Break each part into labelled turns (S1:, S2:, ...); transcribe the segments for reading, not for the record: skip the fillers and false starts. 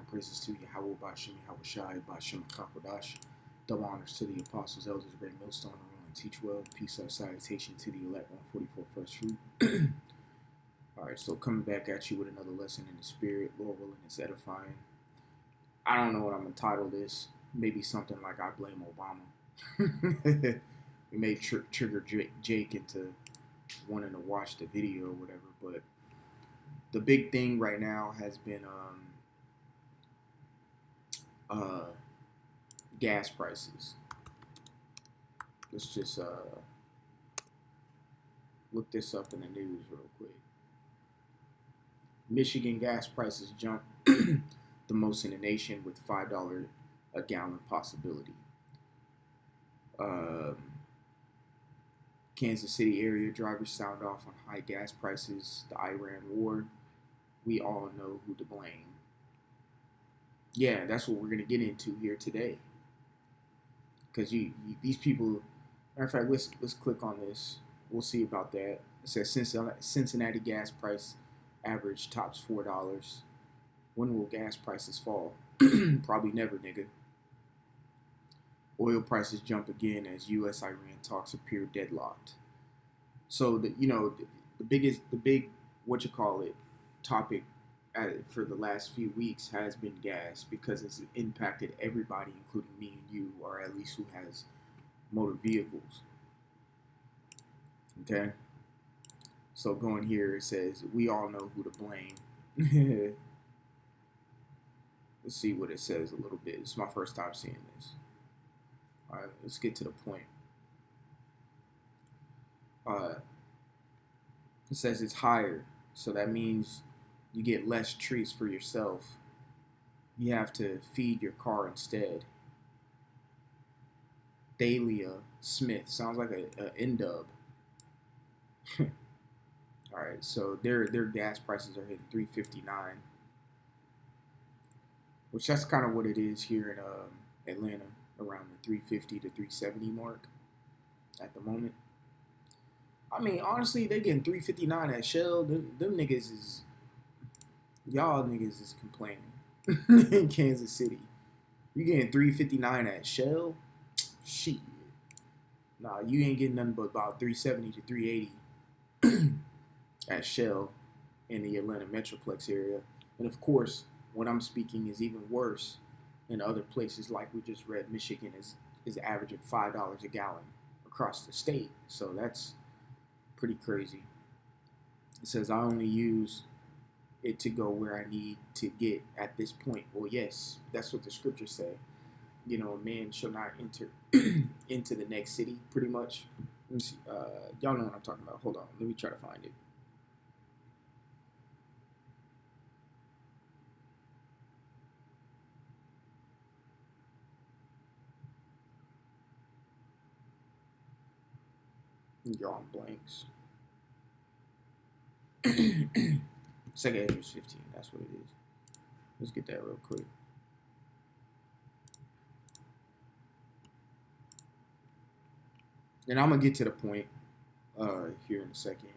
S1: praises to Yahweh Bashem Yahweh Shai Bashem Kakodash. Double honors to the apostles, elders, great millstone, and teach well. Peace of salutation to the elect 144 first fruit. Alright, so coming back at you with another lesson in the spirit, Lord willing, it's edifying. I don't know what I'm gonna title this. Maybe something like I blame Obama. We may trigger Jake into wanting to watch the video or whatever, but the big thing right now has been gas prices. Let's just look this up in the news real quick. Michigan gas prices jumped the most in the nation with $5 a gallon possibility. Kansas City area drivers sound off on high gas prices, the Iran war. We all know who to blame. Yeah, that's what we're going to get into here today. Because these people, matter of fact, let's click on this. We'll see about that. It says Cincinnati gas price average tops $4. When will gas prices fall? Probably never, nigga. Oil prices jump again as U.S.-Iran talks appear deadlocked. So the big topic for the last few weeks has been gas, because it's impacted everybody, including me and you, or at least who has motor vehicles. Okay. So going here, it says we all know who to blame. Let's see what it says a little bit. It's my first time seeing this. All right, let's get to the point. It says it's higher, so that means you get less treats for yourself. You have to feed your car instead. Dahlia Smith sounds like a N-dub. All right, so their gas prices are hitting $3.59, which that's kind of what it is here in Atlanta, around the $3.50 to $3.70 mark at the moment. I mean, honestly, they getting $3.59 at Shell. Them niggas is, y'all niggas is complaining in Kansas City. You getting $3.59 at Shell? Shit. Nah, you ain't getting nothing but about $3.70 to $3.80 at Shell in the Atlanta Metroplex area. And of course, what I'm speaking is even worse in other places, like we just read. Michigan is averaging $5 a gallon across the state. So that's pretty crazy. It says I only use it to go where I need to get at this point. Well, yes, that's what the scriptures say. You know, a man shall not enter into the next city, pretty much. Let me see. Y'all know what I'm talking about. Hold on. Let me try to find it. Drawing blanks. Second Ezra 15. That's what it is. Let's get that real quick. And I'm going to get to the point here in a second,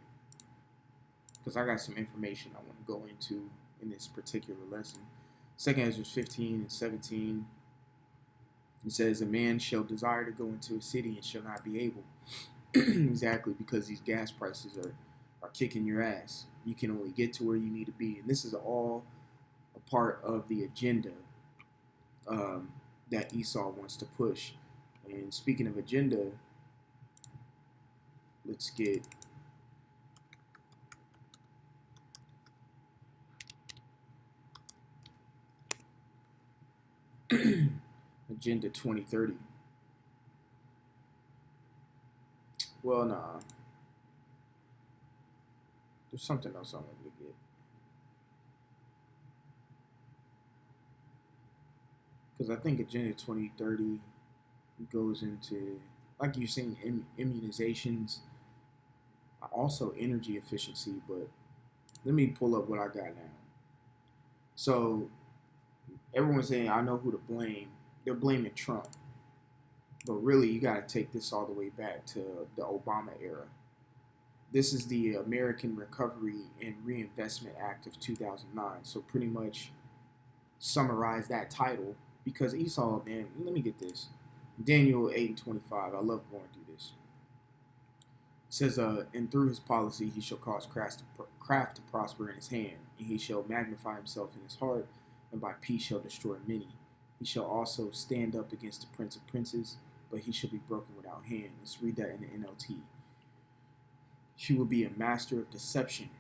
S1: because I got some information I want to go into in this particular lesson. 2 Ezra 15 and 17. It says, a man shall desire to go into a city and shall not be able. Exactly, because these gas prices are kicking your ass. You can only get to where you need to be. And this is all a part of the agenda that Esau wants to push. And speaking of agenda, let's get Agenda 2030. Well, nah. There's something else I wanted to get. Because I think Agenda 2030 goes into, like you're saying, immunizations, also energy efficiency. But let me pull up what I got now. So everyone's saying, I know who to blame. They're blaming Trump. But really, you got to take this all the way back to the Obama era. This is the American Recovery and Reinvestment Act of 2009. So pretty much summarize that title because Esau, man, let me get this. Daniel 8 and 25. I love going through this. It says, and through his policy he shall cause craft to prosper in his hand, and he shall magnify himself in his heart, and by peace shall destroy many. He shall also stand up against the prince of princes, but he shall be broken without hand. Let's read that in the NLT. He will be a master of deception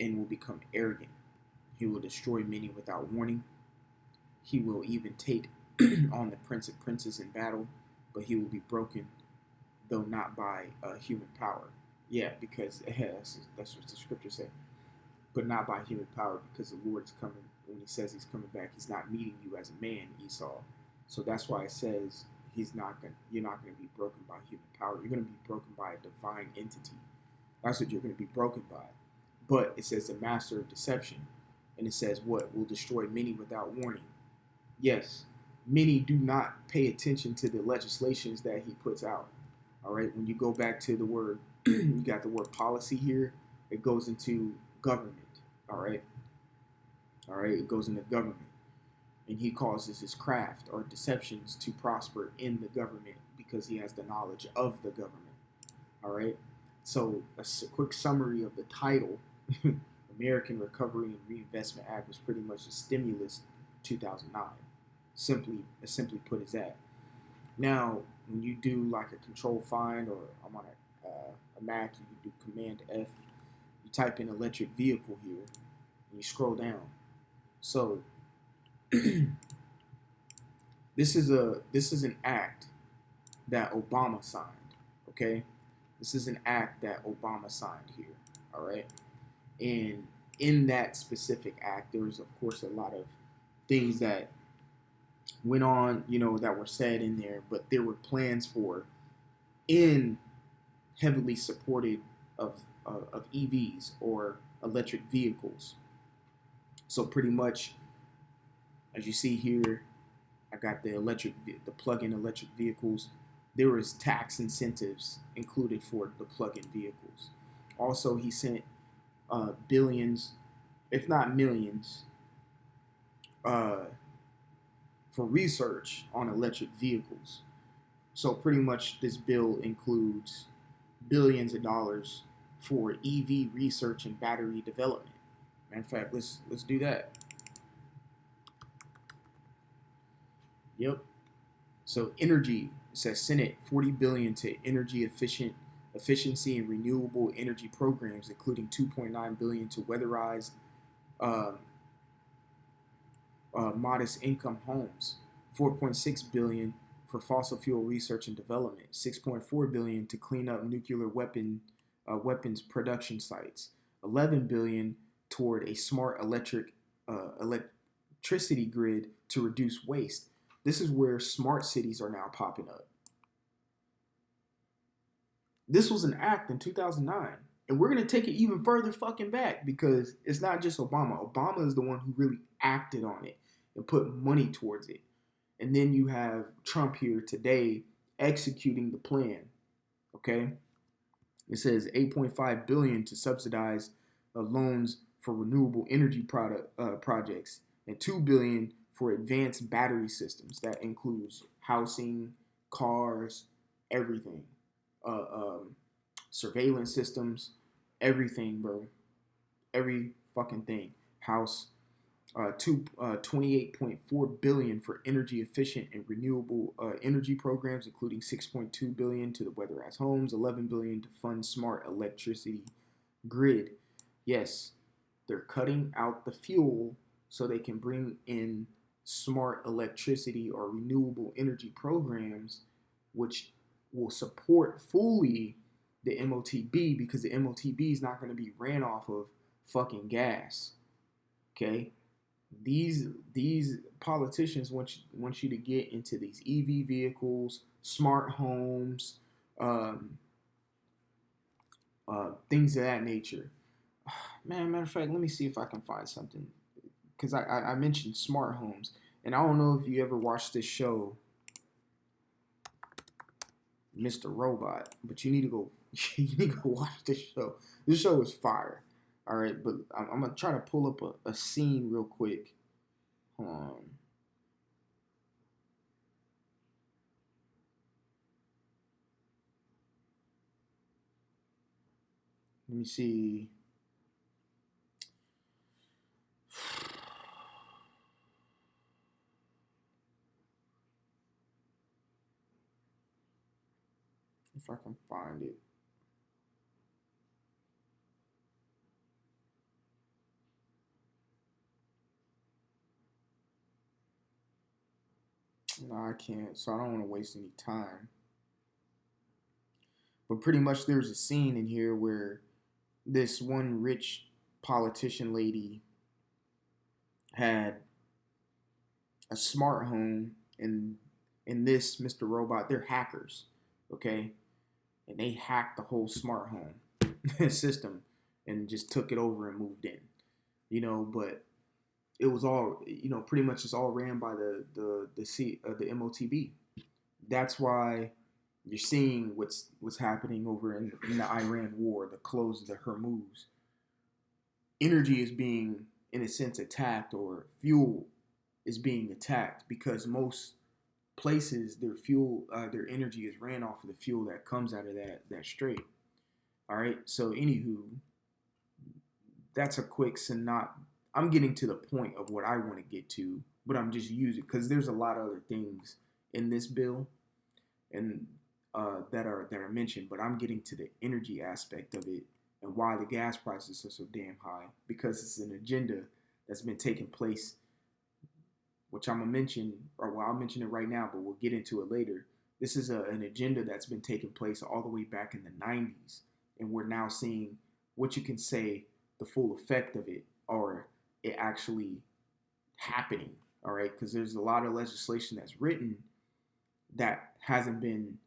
S1: and will become arrogant. He will destroy many without warning. He will even take on the prince of princes in battle, but he will be broken, though not by human power. Yeah, because that's what the scripture said. But not by human power, because the Lord is coming. When he says he's coming back, he's not meeting you as a man, Esau. So that's why it says you're not going to be broken by human power. You're going to be broken by a divine entity. That's what you're going to be broken by. But it says the master of deception. And it says what? Will destroy many without warning. Yes, many do not pay attention to the legislations that he puts out. All right, when you go back to the word, you got the word policy here. It goes into government. All right, it goes into government, and he causes his craft or deceptions to prosper in the government because he has the knowledge of the government. All right, so a quick summary of the title: American Recovery and Reinvestment Act was pretty much a stimulus 2009. Simply put as that. Now, when you do like a control find, or I'm on a Mac, you can do Command F. You type in electric vehicle here, and you scroll down. So this is an act that Obama signed. Okay, this is an act that Obama signed here. All right, and in that specific act, there was of course a lot of things that went on, that were said in there, but there were plans for in heavily supported of EVs or electric vehicles. So pretty much, as you see here, I got the plug-in electric vehicles. There was tax incentives included for the plug-in vehicles. Also, he sent billions, if not millions, for research on electric vehicles. So pretty much this bill includes billions of dollars for EV research and battery development. Matter of fact, let's do that. Yep. So energy, it says Senate $40 billion to energy efficiency and renewable energy programs, including $2.9 billion to weatherized modest income homes, $4.6 billion for fossil fuel research and development, $6.4 billion to clean up nuclear weapons production sites, $11 billion toward a smart electricity grid to reduce waste. This is where smart cities are now popping up. This was an act in 2009. And we're going to take it even further fucking back because it's not just Obama. Obama is the one who really acted on it and put money towards it. And then you have Trump here today executing the plan. Okay? It says $8.5 billion to subsidize loans for renewable energy projects and $2 billion for advanced battery systems. That includes housing, cars, everything. Surveillance systems, everything, bro. Every fucking thing. House. $28.4 billion for energy efficient and renewable energy programs, including $6.2 billion to the weatherized homes, $11 billion to fund smart electricity grid. Yes, they're cutting out the fuel so they can bring in smart electricity or renewable energy programs, which will support fully the MOTB, because the MOTB is not going to be ran off of fucking gas. Okay? These politicians want you to get into these EV vehicles, smart homes, things of that nature. Man, matter of fact, let me see if I can find something, because I mentioned smart homes, and I don't know if you ever watched this show, Mr. Robot, but you need to go watch this show. This show is fire. All right, but I'm gonna try to pull up a scene real quick Let me see. If I can find it. No, I can't. So I don't want to waste any time. But pretty much there's a scene in here where this one rich politician lady had a smart home, and in this Mr. Robot, they're hackers, okay? And they hacked the whole smart home system and just took it over and moved in, but it was all, pretty much it's all ran by the MOTB. That's why you're seeing what's happening over in the Iran war, the close of the Hormuz. Energy is being, in a sense, attacked, or fuel is being attacked, because most places their energy is ran off of the fuel that comes out of that strait. All right. So anywho, that's a quick synop. I'm getting to the point of what I want to get to, but I'm just using, because there's a lot of other things in this bill and that are mentioned, but I'm getting to the energy aspect of it and why the gas prices are so damn high, because it's an agenda that's been taking place, which I'm gonna mention, or well, I'll mention it right now, but we'll get into it later. This is an agenda that's been taking place all the way back in the 90s, and we're now seeing what you can say the full effect of it, or it actually happening. All right, because there's a lot of legislation that's written that hasn't been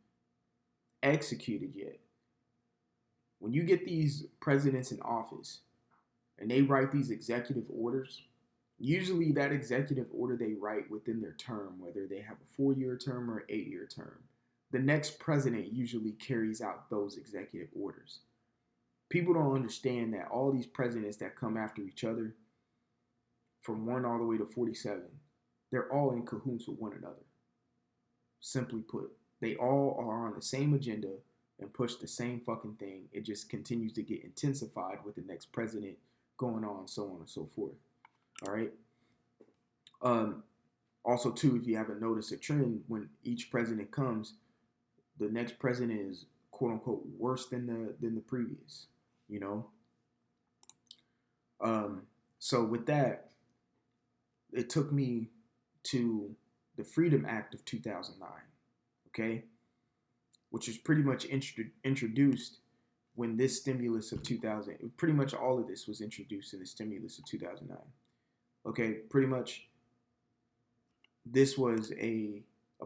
S1: executed yet. When you get these presidents in office and they write these executive orders, usually that executive order they write within their term, whether they have a 4-year term or an 8-year term, the next president usually carries out those executive orders. People don't understand that all these presidents that come after each other, from 1 all the way to 47, they're all in cahoots with one another. Simply put, they all are on the same agenda and push the same fucking thing. It just continues to get intensified with the next president going on, so on and so forth. All right. Also, too, if you haven't noticed a trend, when each president comes, the next president is quote unquote worse than the previous. You know. So with that, it took me to the Freedom Act of 2009. Okay, which was pretty much introduced when this stimulus of 2000, pretty much all of this was introduced in the stimulus of 2009. Okay, pretty much this was a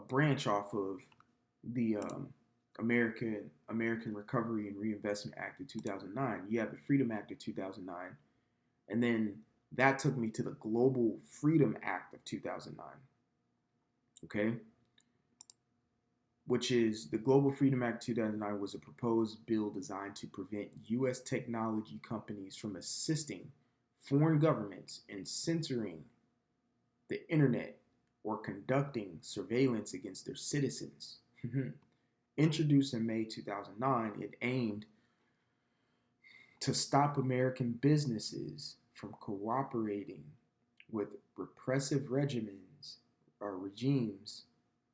S1: branch off of the American Recovery and Reinvestment Act of 2009. You have the Freedom Act of 2009, and then that took me to the Global Freedom Act of 2009. Okay, which is the Global Freedom Act 2009 was a proposed bill designed to prevent U.S. technology companies from assisting foreign governments in censoring the internet or conducting surveillance against their citizens. Introduced in May 2009, it aimed to stop American businesses from cooperating with repressive regimens or regimes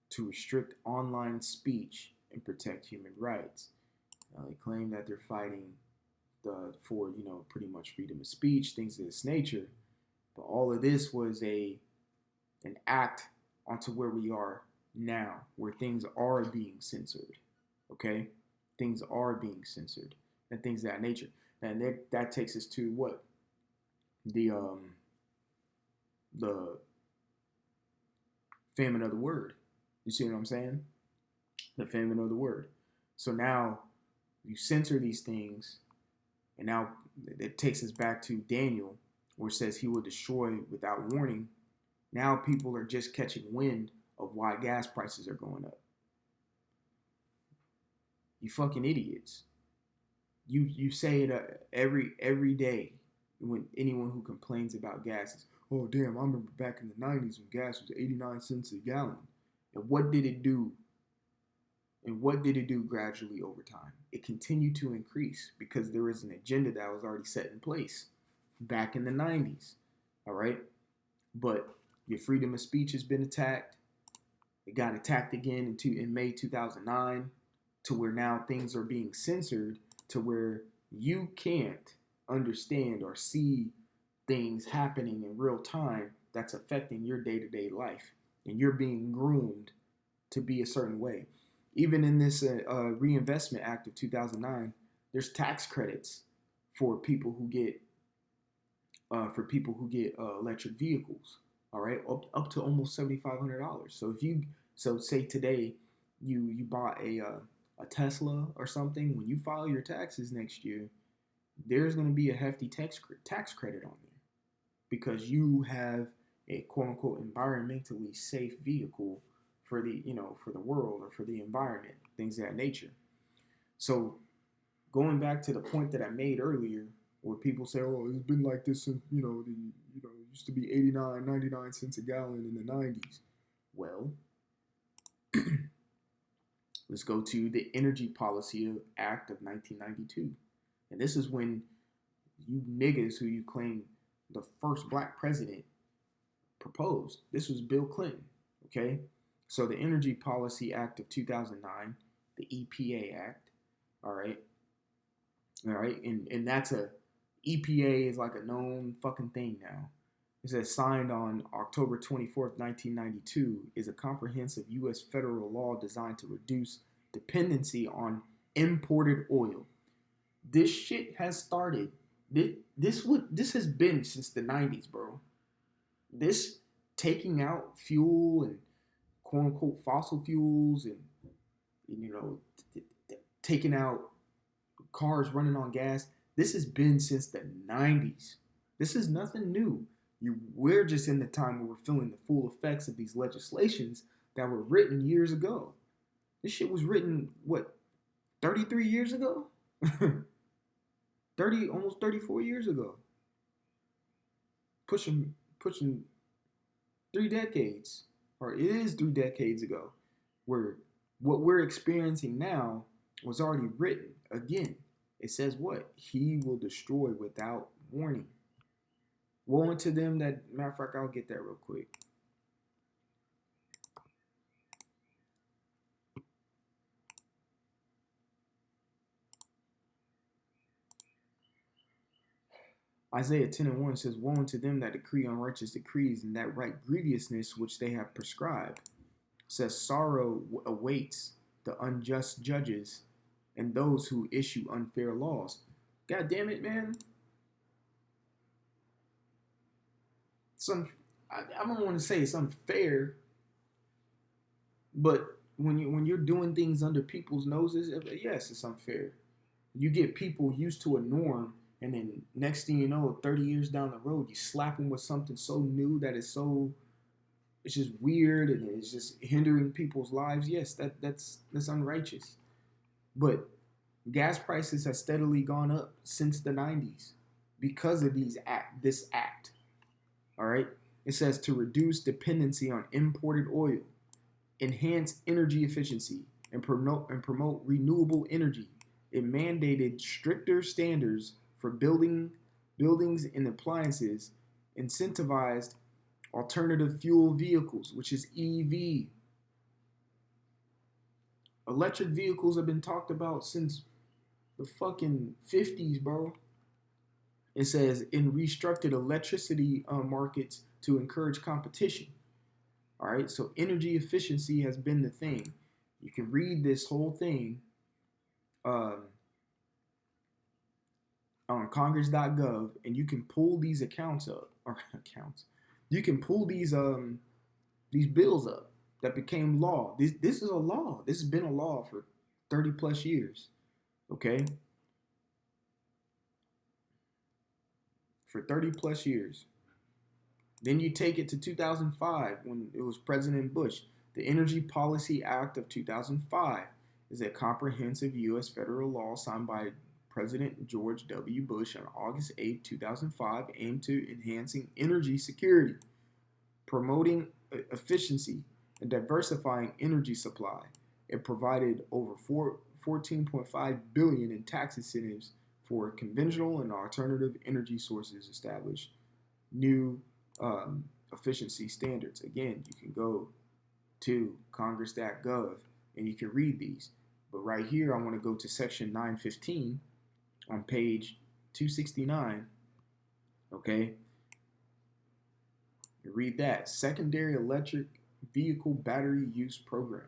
S1: to restrict online speech and protect human rights. They claim that they're fighting for pretty much freedom of speech, things of this nature. But all of this was an act onto where we are now, where things are being censored. Okay, things are being censored and things of that nature. And that takes us to what the famine of the word. You see what I'm saying? The famine of the word. So now you censor these things, and now it takes us back to Daniel, where it says he will destroy without warning. Now people are just catching wind of why gas prices are going up. You fucking idiots. You say it every day when anyone who complains about gas is, oh damn, I remember back in the 90s when gas was 89 cents a gallon. And what did it do And what did it do gradually over time? It continued to increase because there was an agenda that was already set in place back in the 90s. All right. But your freedom of speech has been attacked. It got attacked again in May 2009, to where now things are being censored to where you can't understand or see things happening in real time that's affecting your day-to-day life, and you're being groomed to be a certain way. Even in this Reinvestment Act of 2009, there's tax credits for people who get electric vehicles. All right, up to almost $7,500. So if you say today you bought a Tesla or something, when you file your taxes next year, there's going to be a hefty tax credit on there because you have a quote unquote environmentally safe vehicle for the world or for the environment, things of that nature. So going back to the point that I made earlier, where people say, "Oh, it's been like this since it used to be 89, 99 cents a gallon in the 90s." Well, let's go to the Energy Policy Act of 1992, and this is when you niggas who you claim the first black president proposed. This was Bill Clinton. Okay, so the Energy Policy Act of 2009, the EPA Act. All right, and that's EPA is like a known fucking thing now. It says signed on October 24th, 1992, is a comprehensive U.S. federal law designed to reduce dependency on imported oil. This shit has started. This has been since the 90s, bro. This taking out fuel and quote unquote fossil fuels and taking out cars running on gas. This has been since the 90s. This is nothing new. We're just in the time where we're feeling the full effects of these legislations that were written years ago. This shit was written, what, 33 years ago? almost 34 years ago. Pushing 3 decades, or it is 3 decades ago, where what we're experiencing now was already written. Again, it says what? He will destroy without warning. Woe unto them that, matter of fact, I'll get that real quick. Isaiah 10:1 says, woe unto them that decree unrighteous decrees and that write grievousness which they have prescribed. It says, sorrow awaits the unjust judges and those who issue unfair laws. God damn it, man. I don't want to say it's unfair, but when you're doing things under people's noses, yes, it's unfair. You get people used to a norm, and then next thing you know, 30 years down the road, you slap them with something so new that it's just weird and it's just hindering people's lives. Yes, that's unrighteous. But gas prices have steadily gone up since the 90s because of this act. All right. It says to reduce dependency on imported oil, enhance energy efficiency, and promote renewable energy. It mandated stricter standards for buildings and appliances, incentivized alternative fuel vehicles, which is EV. Electric vehicles have been talked about since the fucking 50s, bro. It says in restructured electricity markets to encourage competition. All right, so energy efficiency has been the thing. You can read this whole thing on Congress.gov, and you can pull these accounts up or accounts. You can pull these bills up that became law. This is a law. This has been a law for 30 plus years. Okay. For 30 plus years. Then you take it to 2005 when it was President Bush. The Energy Policy Act of 2005 is a comprehensive U.S. federal law signed by President George W. Bush on August 8, 2005, aimed to enhancing energy security, promoting efficiency, and diversifying energy supply. It provided over 14.5 billion in tax incentives for conventional and alternative energy sources, established new efficiency standards. Again, you can go to congress.gov and you can read these. But right here, I want to go to section 915 on page 269. Okay, you read that. Secondary electric vehicle battery use program.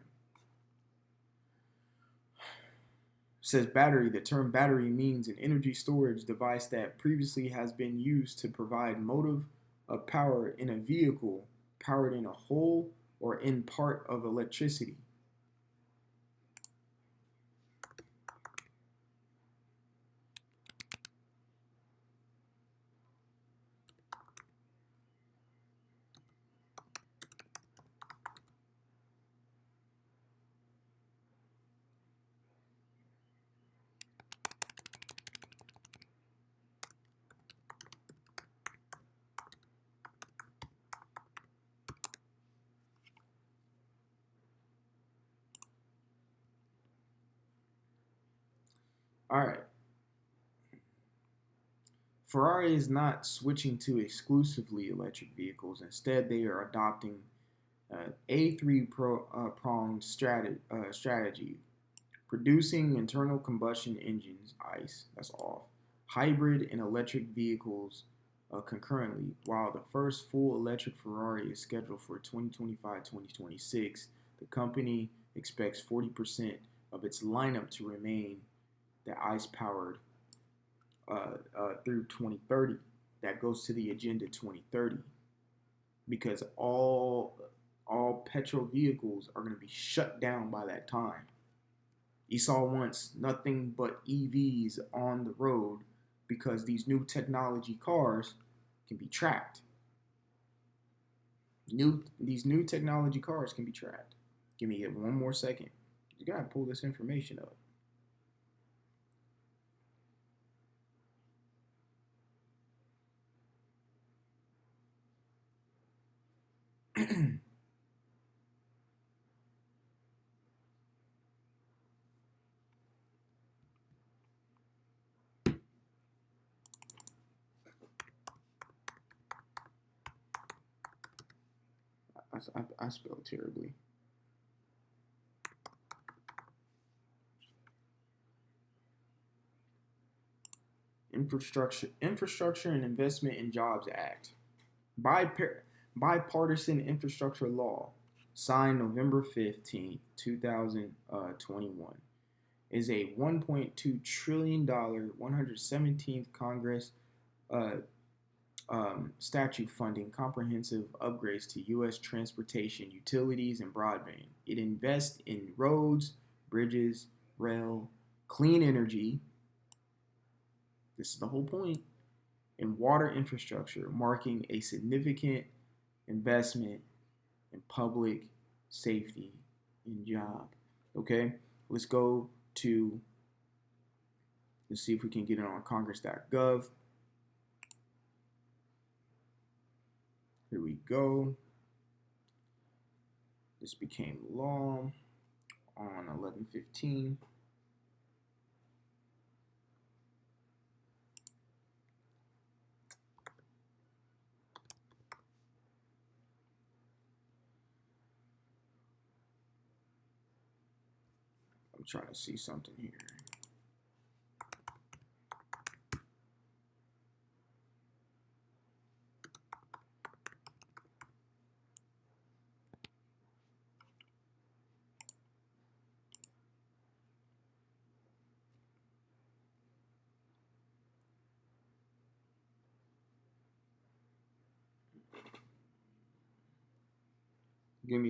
S1: Says battery. The term battery means an energy storage device that previously has been used to provide motive of power in a vehicle powered in a whole or in part of electricity. All right. Ferrari is not switching to exclusively electric vehicles. Instead, they are adopting a three-pronged strategy: producing internal combustion engines (ICE) that's off, hybrid and electric vehicles concurrently. While the first full electric Ferrari is scheduled for 2025-2026, the company expects 40% of its lineup to remain the ICE-powered through 2030. That goes to the Agenda 2030 because all petrol vehicles are going to be shut down by that time. Esau wants nothing but EVs on the road because these new technology cars can be tracked. These new technology cars can be tracked. Give me one more second. You gotta pull this information up. I spelled terribly. Infrastructure and Investment in Jobs Act. Bipartisan infrastructure law, signed November 15th, 2021, is a $1.2 trillion, 117th Congress statute funding comprehensive upgrades to U.S. transportation, utilities, and broadband. It invests in roads, bridges, rail, clean energy. This is the whole point. And water infrastructure, marking a significant investment in public safety and job. Okay, let's see if we can get it on congress.gov. Here we go. This became law on 11/15. I'm trying to see something here.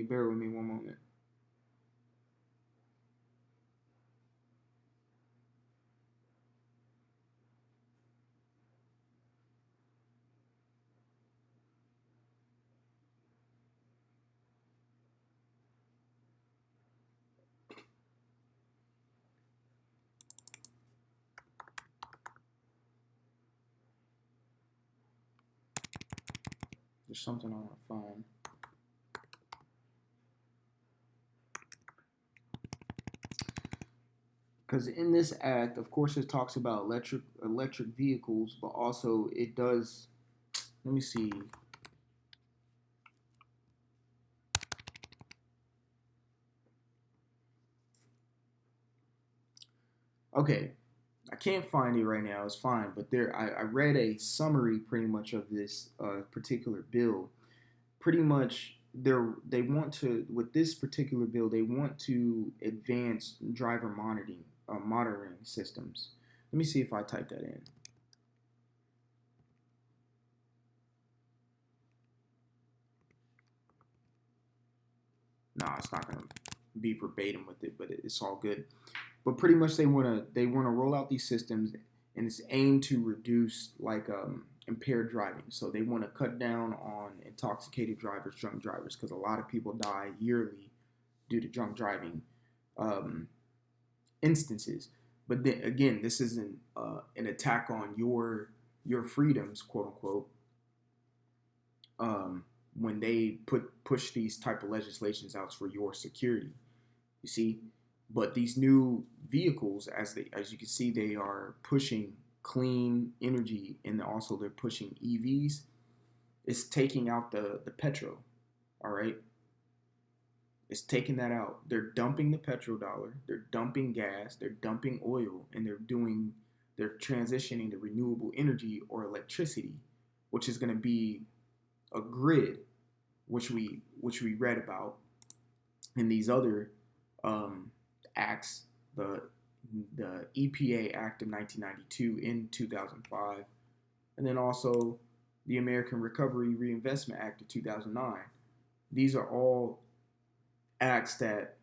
S1: Bear with me one moment. There's something on my phone. because in this act, of course, it talks about electric vehicles, but also it does. Let me see. Okay, I can't find it right now. It's fine, but I read a summary pretty much of this particular bill. Pretty much, they want to, with this particular bill, they want to advance driver monitoring systems. Let me see if I type that in. No, it's not gonna be verbatim with it, but it's all good. But pretty much they wanna roll out these systems, and it's aimed to reduce like impaired driving. So they want to cut down on intoxicated drivers, drunk drivers, because a lot of people die yearly due to drunk driving um, instances. But then again, this isn't an attack on your freedoms, quote unquote. Um, when they push these type of legislations out for your security, you see. But these new vehicles, as you can see, they are pushing clean energy, and also they're pushing EVs. It's taking out the petrol. All right, it's taking that out. They're dumping the petrol dollar. They're dumping gas. They're dumping oil, and they're transitioning to renewable energy or electricity, which is going to be a grid, which we read about in these other um, acts, the EPA Act of 1992 in 2005, and then also the American Recovery Reinvestment Act of 2009. These are all acts that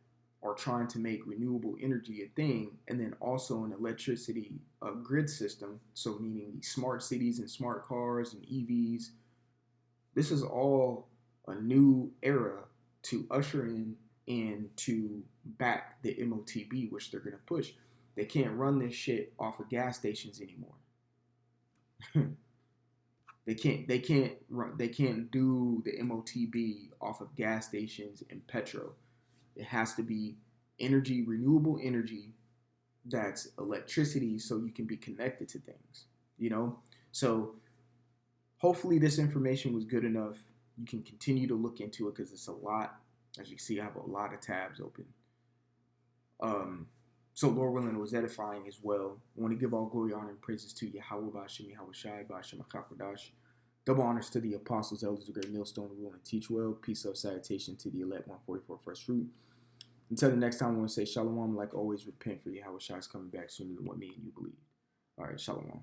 S1: are trying to make renewable energy a thing, and then also an electricity grid system. So, meaning these smart cities and smart cars and EVs. This is all a new era to usher in and to back the MOTB, which they're going to push. They can't run this shit off of gas stations anymore. They can't do the MOTB off of gas stations and petrol. It has to be energy, renewable energy, that's electricity, so you can be connected to things, you know? So hopefully this information was good enough. You can continue to look into it because it's a lot. As you can see, I have a lot of tabs open. So Lord willing, it was edifying as well. I want to give all glory, honor, and praises to Yahweh Bashim, Yahweh Shai, Bashim Akakodash. Double honors to the apostles, elders, the great millstone, rule and teach well. Peace of salutation to the elect 144 first fruit. Until the next time, I want to say shalom. Like always, repent for Yahweh Shai is coming back sooner than what me and you believe. All right, shalom.